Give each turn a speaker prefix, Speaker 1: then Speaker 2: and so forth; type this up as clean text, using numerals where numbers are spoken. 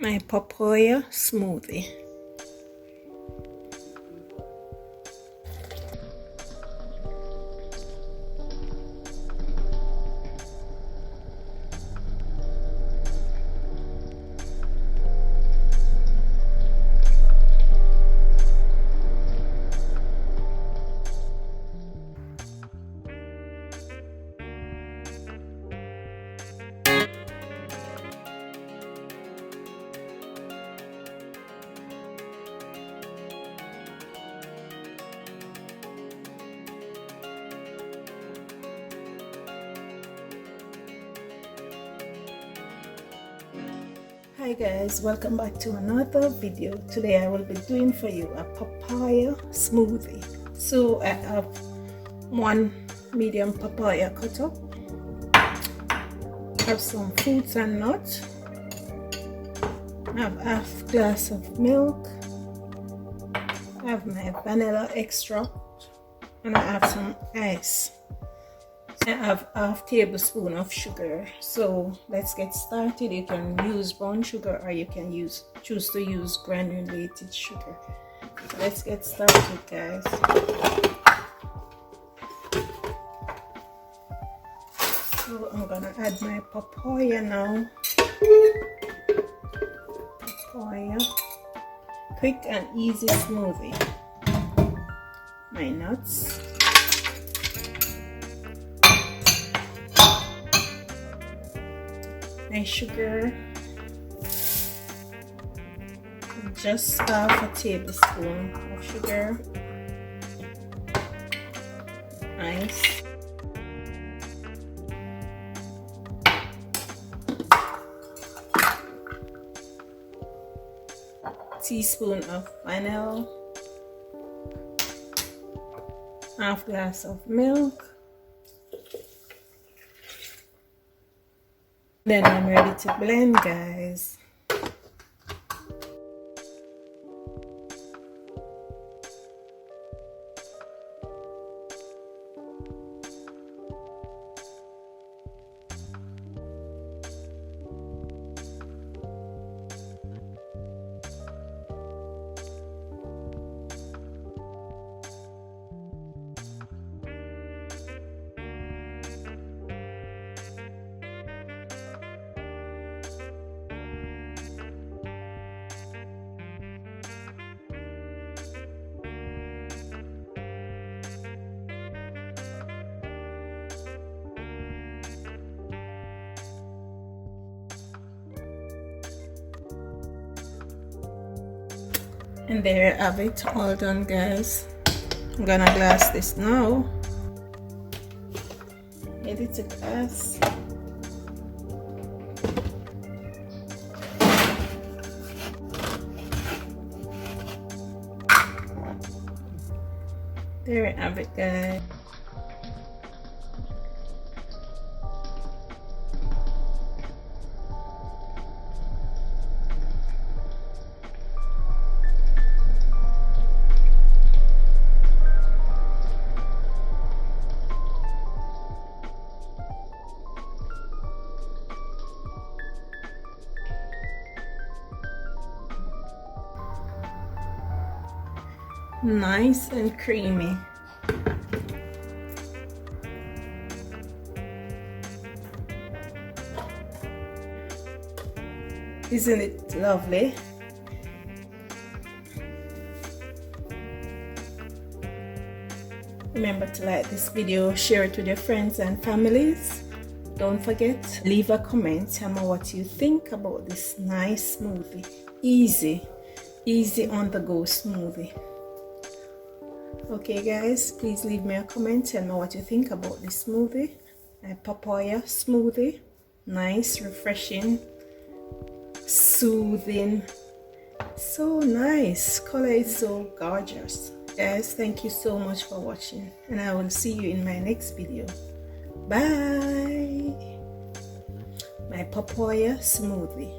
Speaker 1: My papaya smoothie. Hi guys, welcome back to another video. Today I will be doing for you a papaya smoothie. So I have one medium papaya cut up, I have some fruits and nuts, I have half glass of milk, I have my vanilla extract, and I have some ice. I have half tablespoon of sugar. So let's get started. You can use brown sugar or you can choose to use granulated sugar. So let's get started, guys. So I'm gonna add my papaya now. Papaya, quick and easy smoothie. My nuts. My sugar, just half a tablespoon of sugar, ice, teaspoon of vanilla, half glass of milk. Then I'm ready to blend, guys. And there you have it, all done, guys. I'm gonna glass this now. Ready to glass. There you have it, guys. Nice and creamy. Isn't it lovely? Remember to like this video, share it with your friends and families. Don't forget, leave a comment, tell me what you think about this nice smoothie. Easy on the go smoothie. Okay guys, please leave me a comment, tell me what you think about this smoothie. My papaya smoothie. Nice, refreshing, soothing, so nice. Color is so gorgeous. Guys, thank you so much for watching, and I will see you in my next video. Bye. My papaya smoothie.